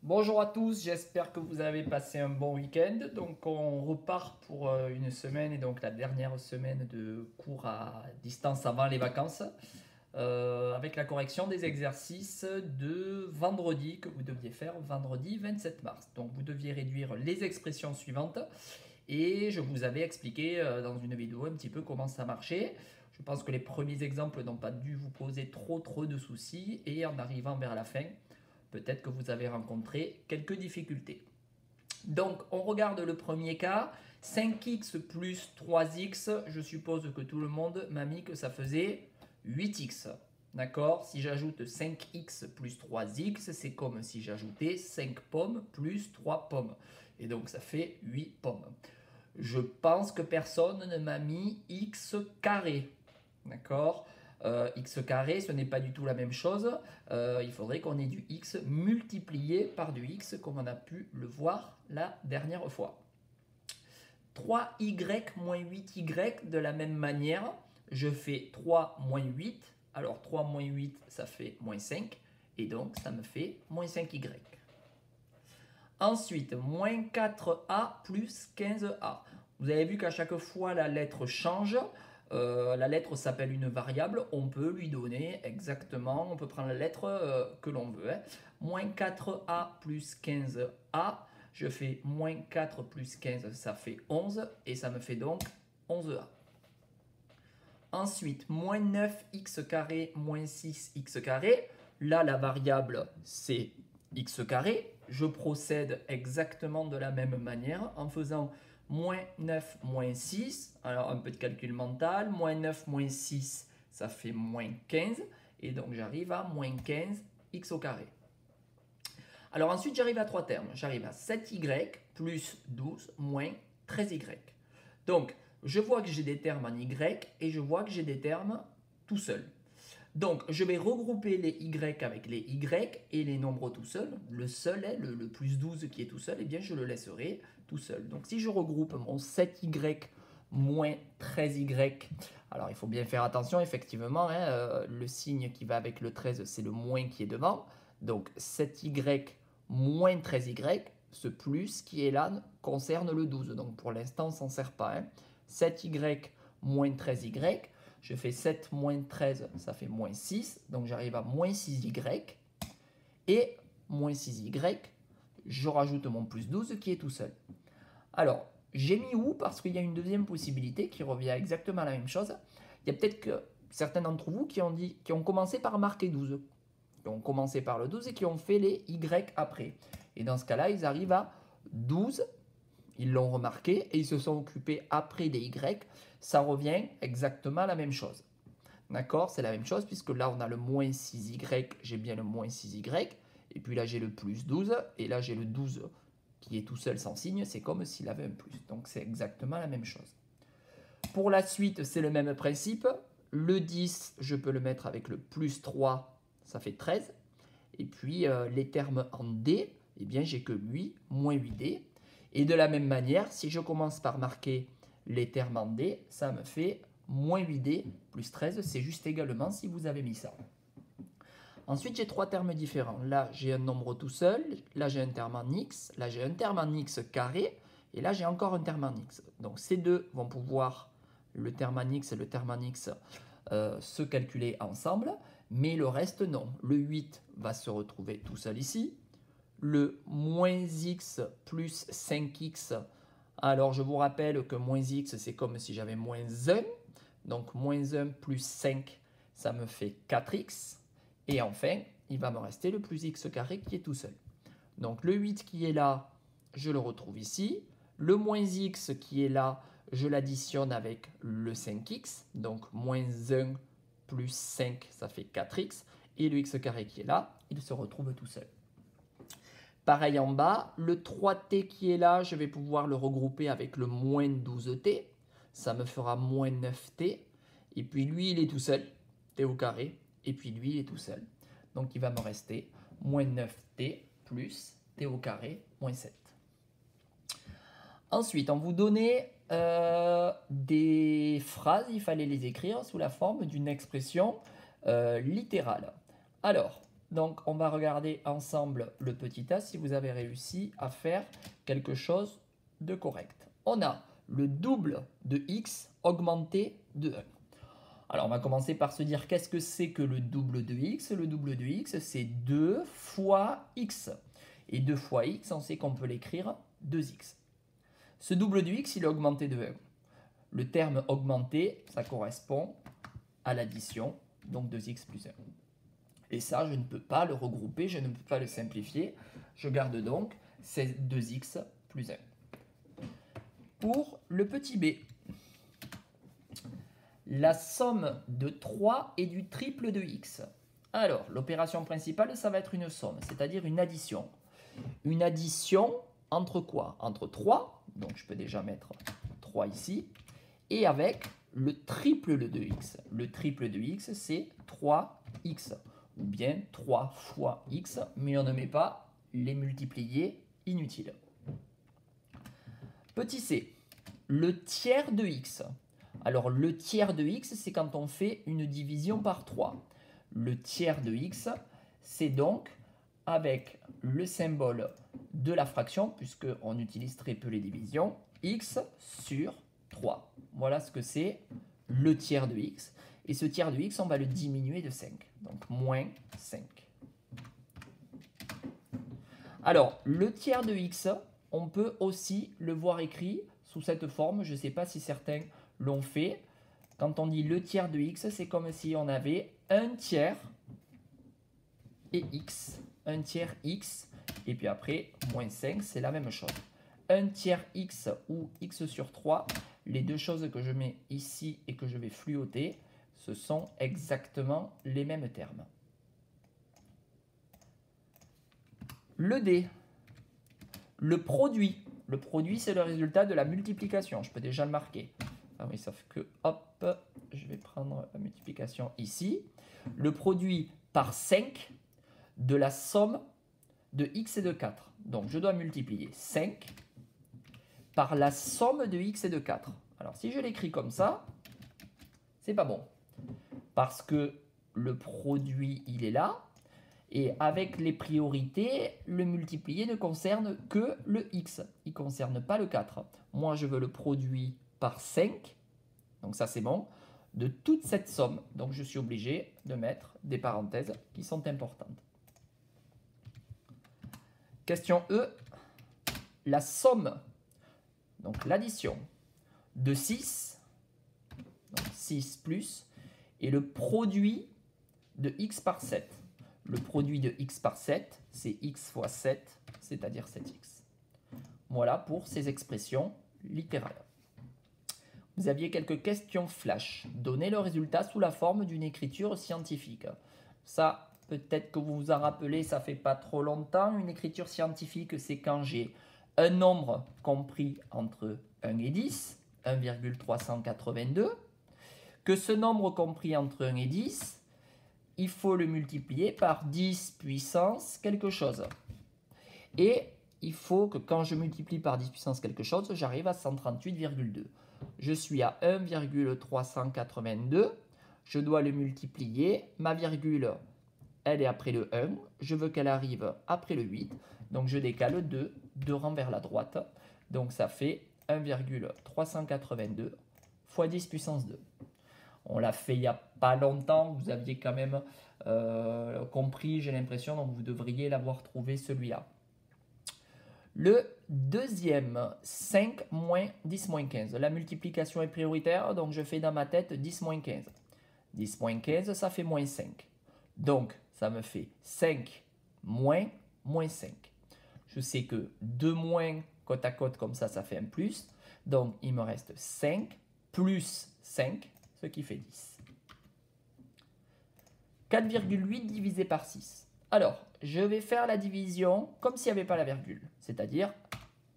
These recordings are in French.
Bonjour à tous, j'espère que vous avez passé un bon week-end. Donc on repart pour une semaine et donc la dernière semaine de cours à distance avant les vacances avec la correction des exercices de vendredi que vous deviez faire vendredi 27 mars. Donc vous deviez réduire les expressions suivantes et je vous avais expliqué dans une vidéo un petit peu comment ça marchait. Je pense que les premiers exemples n'ont pas dû vous poser trop de soucis et en arrivant vers la fin, peut-être que vous avez rencontré quelques difficultés. Donc, on regarde le premier cas. 5x plus 3x, je suppose que tout le monde m'a mis que ça faisait 8x. D'accord? Si j'ajoute 5x plus 3x, c'est comme si j'ajoutais 5 pommes plus 3 pommes. Et donc, ça fait 8 pommes. Je pense que personne ne m'a mis x carré. D'accord? X carré, ce n'est pas du tout la même chose. Il faudrait qu'on ait du x multiplié par du x, comme on a pu le voir la dernière fois. 3y moins 8y, de la même manière, je fais 3 moins 8. Alors 3 moins 8, ça fait moins 5. Et donc, ça me fait moins 5y. Ensuite, moins 4a plus 15a. Vous avez vu qu'à chaque fois, la lettre change. La lettre s'appelle une variable. On peut lui donner exactement, on peut prendre la lettre que l'on veut. Moins 4a plus 15a. Je fais moins 4 plus 15, ça fait 11. Et ça me fait donc 11a. Ensuite, moins 9x carré moins 6x carré. Là, la variable, c'est x carré. Je procède exactement de la même manière en faisant moins 9 moins 6. Alors, un peu de calcul mental. Moins 9 moins 6, ça fait moins 15. Et donc, j'arrive à moins 15 x au carré. Alors ensuite, j'arrive à trois termes. J'arrive à 7y plus 12 moins 13y. Donc, je vois que j'ai des termes en y et je vois que j'ai des termes tout seuls. Donc, je vais regrouper les y avec les y et les nombres tout seuls. Le seul, le plus 12 qui est tout seul, eh bien, je le laisserai tout seul. Donc, si je regroupe mon 7y moins 13y, alors il faut bien faire attention, effectivement, le signe qui va avec le 13, c'est le moins qui est devant. Donc, 7y moins 13y, ce plus qui est là concerne le 12. Donc, pour l'instant, on ne s'en sert pas. 7y moins 13y, je fais 7 moins 13, ça fait moins 6. Donc, j'arrive à moins 6y. Et moins 6y, je rajoute mon plus 12 qui est tout seul. Alors, j'ai mis où parce qu'il y a une deuxième possibilité qui revient exactement à la même chose. Il y a peut-être que certains d'entre vous qui ont commencé par marquer 12. Qui ont commencé par le 12 et qui ont fait les y après. Et dans ce cas-là, ils arrivent à 12. Ils l'ont remarqué et ils se sont occupés après des y. Ça revient exactement à la même chose. D'accord? C'est la même chose puisque là, on a le moins 6y, j'ai bien le moins 6y. Et puis là, j'ai le plus 12. Et là, j'ai le 12 qui est tout seul sans signe. C'est comme s'il avait un plus. Donc, c'est exactement la même chose. Pour la suite, c'est le même principe. Le 10, je peux le mettre avec le plus 3, ça fait 13. Et puis, les termes en D, eh bien, j'ai que lui, moins 8D. Et de la même manière, si je commence par marquer les termes en D, ça me fait moins 8D plus 13. C'est juste également si vous avez mis ça. Ensuite, j'ai trois termes différents. Là, j'ai un nombre tout seul. Là, j'ai un terme en x. Là, j'ai un terme en x carré. Et là, j'ai encore un terme en x. Donc, ces deux vont pouvoir, le terme en x et le terme en x, se calculer ensemble. Mais le reste, non. Le 8 va se retrouver tout seul ici. Le moins x plus 5x. Alors, je vous rappelle que moins x, c'est comme si j'avais moins 1. Donc, moins 1 plus 5, ça me fait 4x. Et enfin, il va me rester le plus x carré qui est tout seul. Donc, le 8 qui est là, je le retrouve ici. Le moins x qui est là, je l'additionne avec le 5x. Donc, moins 1 plus 5, ça fait 4x. Et le x carré qui est là, il se retrouve tout seul. Pareil en bas, le 3t qui est là, je vais pouvoir le regrouper avec le moins 12t. Ça me fera moins 9t. Et puis lui, il est tout seul, t au carré. Et puis lui, il est tout seul. Donc il va me rester moins 9t plus t au carré moins 7. Ensuite, on vous donnait des phrases, il fallait les écrire sous la forme d'une expression littérale. Alors, Donc, on va regarder ensemble le petit a si vous avez réussi à faire quelque chose de correct. On a le double de x augmenté de 1. Alors, on va commencer par se dire qu'est-ce que c'est que le double de x? Le double de x, c'est 2 fois x. Et 2 fois x, on sait qu'on peut l'écrire 2x. Ce double de x, il est augmenté de 1. Le terme augmenté, ça correspond à l'addition, donc 2x plus 1. Et ça, je ne peux pas le regrouper, je ne peux pas le simplifier. Je garde donc ces 2x plus 1. Pour le petit b, la somme de 3 et du triple de x. Alors, l'opération principale, ça va être une somme, c'est-à-dire une addition. Une addition entre quoi? Entre 3, donc je peux déjà mettre 3 ici, et avec le triple de x. Le triple de x, c'est 3x, ou bien 3 fois x, mais on ne met pas les multipliés inutiles. Petit c, le tiers de x. Alors, le tiers de x, c'est quand on fait une division par 3. Le tiers de x, c'est donc avec le symbole de la fraction, puisqu'on utilise très peu les divisions, x sur 3. Voilà ce que c'est le tiers de x. Et ce tiers de x, on va le diminuer de 5. Donc, moins 5. Alors, le tiers de x, on peut aussi le voir écrit sous cette forme. Je ne sais pas si certains l'ont fait. Quand on dit le tiers de x, c'est comme si on avait un tiers et x. Un tiers x, et puis après, moins 5, c'est la même chose. Un tiers x ou x sur 3, les deux choses que je mets ici et que je vais fluoter, ce sont exactement les mêmes termes. Le d, le produit. Le produit, c'est le résultat de la multiplication. Je peux déjà le marquer. Ah oui, sauf que, hop, je vais prendre la multiplication ici. Le produit par 5 de la somme de x et de 4. Donc, je dois multiplier 5 par la somme de x et de 4. Alors, si je l'écris comme ça, c'est pas bon. Parce que le produit, il est là. Et avec les priorités, le multiplié ne concerne que le x. Il ne concerne pas le 4. Moi, je veux le produit par 5. Donc ça, c'est bon. De toute cette somme. Donc, je suis obligé de mettre des parenthèses qui sont importantes. Question E. La somme, donc l'addition de 6, donc 6 plus, et le produit de x par 7. Le produit de x par 7, c'est x fois 7, c'est-à-dire 7x. Voilà pour ces expressions littérales. Vous aviez quelques questions flash. Donnez le résultat sous la forme d'une écriture scientifique. Ça, peut-être que vous vous en rappelez, ça fait pas trop longtemps. Une écriture scientifique, c'est quand j'ai un nombre compris entre 1 et 10, 1,382, que ce nombre compris entre 1 et 10, il faut le multiplier par 10 puissance quelque chose. Et il faut que quand je multiplie par 10 puissance quelque chose, j'arrive à 138,2. Je suis à 1,382. Je dois le multiplier. Ma virgule, elle est après le 1. Je veux qu'elle arrive après le 8. Donc je décale 2 rangs vers la droite. Donc ça fait 1,382 fois 10 puissance 2. On l'a fait il n'y a pas longtemps, vous aviez quand même compris, j'ai l'impression, donc vous devriez l'avoir trouvé celui-là. Le deuxième, 5 moins 10 moins 15. La multiplication est prioritaire, donc je fais dans ma tête 10 moins 15. 10 moins 15, ça fait moins 5. Donc, ça me fait 5 moins 5. Je sais que 2 moins côte à côte comme ça fait un plus. Donc, il me reste 5 plus 5, ce qui fait 10. 4,8 divisé par 6. Alors, je vais faire la division comme s'il n'y avait pas la virgule, c'est-à-dire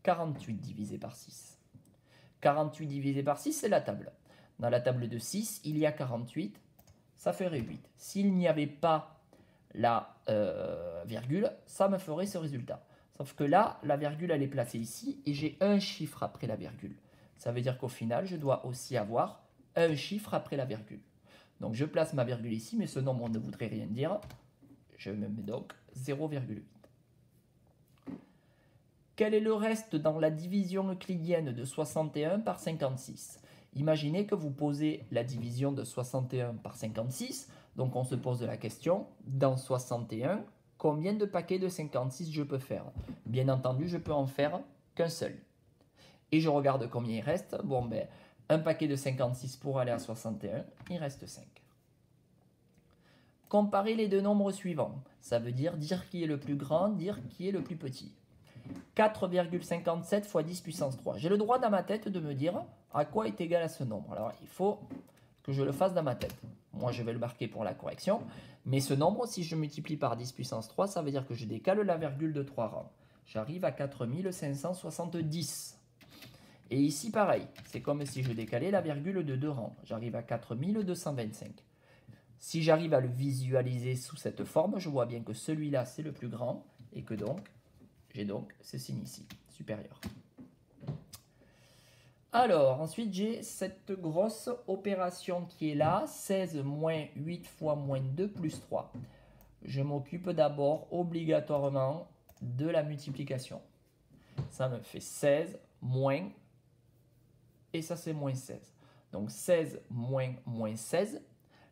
48 divisé par 6. 48 divisé par 6, c'est la table. Dans la table de 6, il y a 48, ça ferait 8. S'il n'y avait pas la virgule, ça me ferait ce résultat. Sauf que là, la virgule, elle est placée ici et j'ai un chiffre après la virgule. Ça veut dire qu'au final, je dois aussi avoir un chiffre après la virgule. Donc, je place ma virgule ici, mais ce nombre ne voudrait rien dire. Je me mets donc 0,8. Quel est le reste dans la division euclidienne de 61 par 56? Imaginez que vous posez la division de 61 par 56. Donc on se pose la question, dans 61, combien de paquets de 56 je peux faire? Bien entendu, je peux en faire qu'un seul. Et je regarde combien il reste. Bon, ben, un paquet de 56 pour aller à 61, il reste 5. Comparer les deux nombres suivants. Ça veut dire qui est le plus grand, dire qui est le plus petit. 4,57 fois 10 puissance 3. J'ai le droit dans ma tête de me dire à quoi est égal à ce nombre. Alors, il faut que je le fasse dans ma tête. Moi, je vais le marquer pour la correction. Mais ce nombre, si je multiplie par 10 puissance 3, ça veut dire que je décale la virgule de 3 rangs. J'arrive à 4570. Et ici, pareil. C'est comme si je décalais la virgule de 2 rangs. J'arrive à 4225. Si j'arrive à le visualiser sous cette forme, je vois bien que celui-là, c'est le plus grand. Et que donc, j'ai donc ce signe ici, supérieur. Alors, ensuite, j'ai cette grosse opération qui est là, 16 moins 8 fois moins 2 plus 3. Je m'occupe d'abord obligatoirement de la multiplication. Ça me fait 16 moins, et ça c'est moins 16. Donc 16 moins moins 16,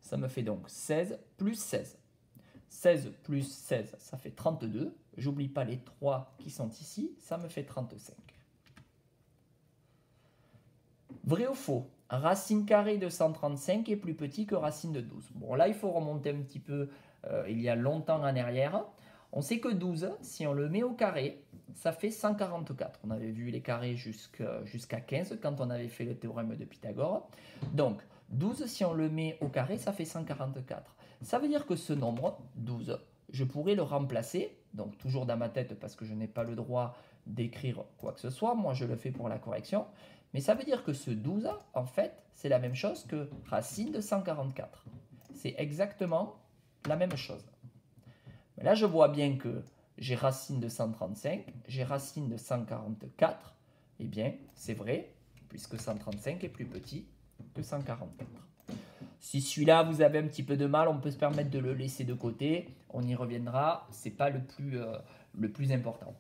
ça me fait donc 16 plus 16. 16 plus 16, ça fait 32. J'oublie pas les 3 qui sont ici, ça me fait 35. Vrai ou faux? Racine carrée de 135 est plus petit que racine de 12. Bon, là, il faut remonter un petit peu il y a longtemps en arrière. On sait que 12, si on le met au carré, ça fait 144. On avait vu les carrés jusqu'à 15 quand on avait fait le théorème de Pythagore. Donc, 12, si on le met au carré, ça fait 144. Ça veut dire que ce nombre, 12, je pourrais le remplacer, donc toujours dans ma tête parce que je n'ai pas le droit d'écrire quoi que ce soit. Moi, je le fais pour la correction. Mais ça veut dire que ce 12, en fait, c'est la même chose que racine de 144. C'est exactement la même chose. Mais là, je vois bien que j'ai racine de 135, j'ai racine de 144. Eh bien, c'est vrai, puisque 135 est plus petit que 144. Si celui-là, vous avez un petit peu de mal, on peut se permettre de le laisser de côté. On y reviendra, ce n'est pas le plus important.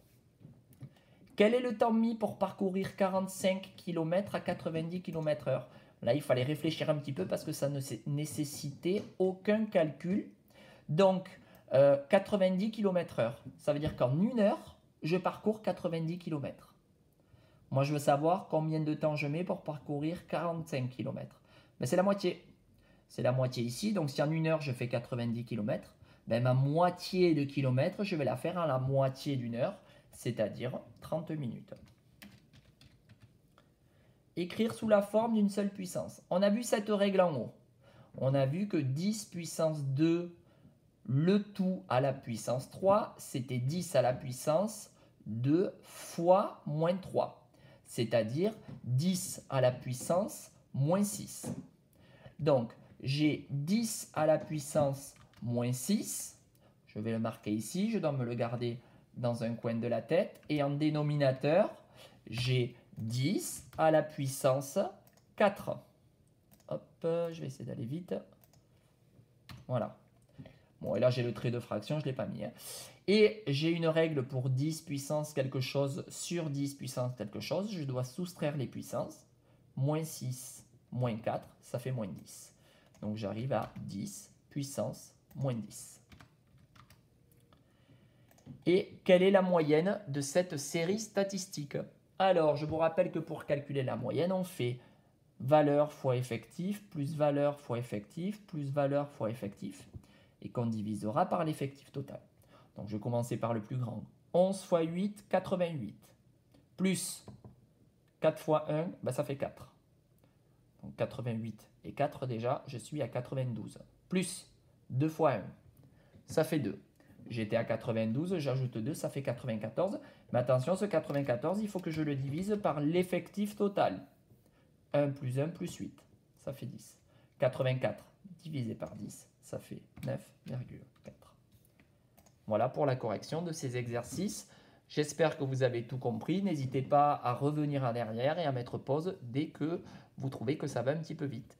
Quel est le temps mis pour parcourir 45 km à 90 km/h? Là, il fallait réfléchir un petit peu parce que ça ne nécessitait aucun calcul. Donc, 90 km/h, ça veut dire qu'en 1 heure, je parcours 90 km. Moi, je veux savoir combien de temps je mets pour parcourir 45 km. Ben, c'est la moitié. C'est la moitié ici. Donc, si en 1 heure, je fais 90 km, ben, ma moitié de kilomètre, je vais la faire en la moitié d'1 heure, c'est-à-dire 30 minutes. Écrire sous la forme d'une seule puissance. On a vu cette règle en haut. On a vu que 10 puissance 2, le tout à la puissance 3, c'était 10 à la puissance 2 fois moins 3. C'est-à-dire 10 à la puissance moins 6. Donc, j'ai 10 à la puissance moins 6. Je vais le marquer ici. Je dois me le garder dans un coin de la tête. Et en dénominateur, j'ai 10 à la puissance 4. Hop, je vais essayer d'aller vite. Voilà. Bon, et là, j'ai le trait de fraction, je ne l'ai pas mis. Hein. Et j'ai une règle pour 10 puissance quelque chose sur 10 puissance quelque chose. Je dois soustraire les puissances. Moins 6, moins 4, ça fait moins 10. Donc, j'arrive à 10 puissance moins 10. Et quelle est la moyenne de cette série statistique? Alors, je vous rappelle que pour calculer la moyenne, on fait valeur fois effectif, plus valeur fois effectif, plus valeur fois effectif, et qu'on divisera par l'effectif total. Donc, je vais commencer par le plus grand. 11 fois 8, 88. Plus 4 fois 1, ben ça fait 4. Donc, 88 et 4 déjà, je suis à 92. Plus 2 fois 1, ça fait 2. J'étais à 92, j'ajoute 2, ça fait 94. Mais attention, ce 94, il faut que je le divise par l'effectif total. 1 plus 1 plus 8, ça fait 10. 84 divisé par 10, ça fait 9,4. Voilà pour la correction de ces exercices. J'espère que vous avez tout compris. N'hésitez pas à revenir en arrière et à mettre pause dès que vous trouvez que ça va un petit peu vite.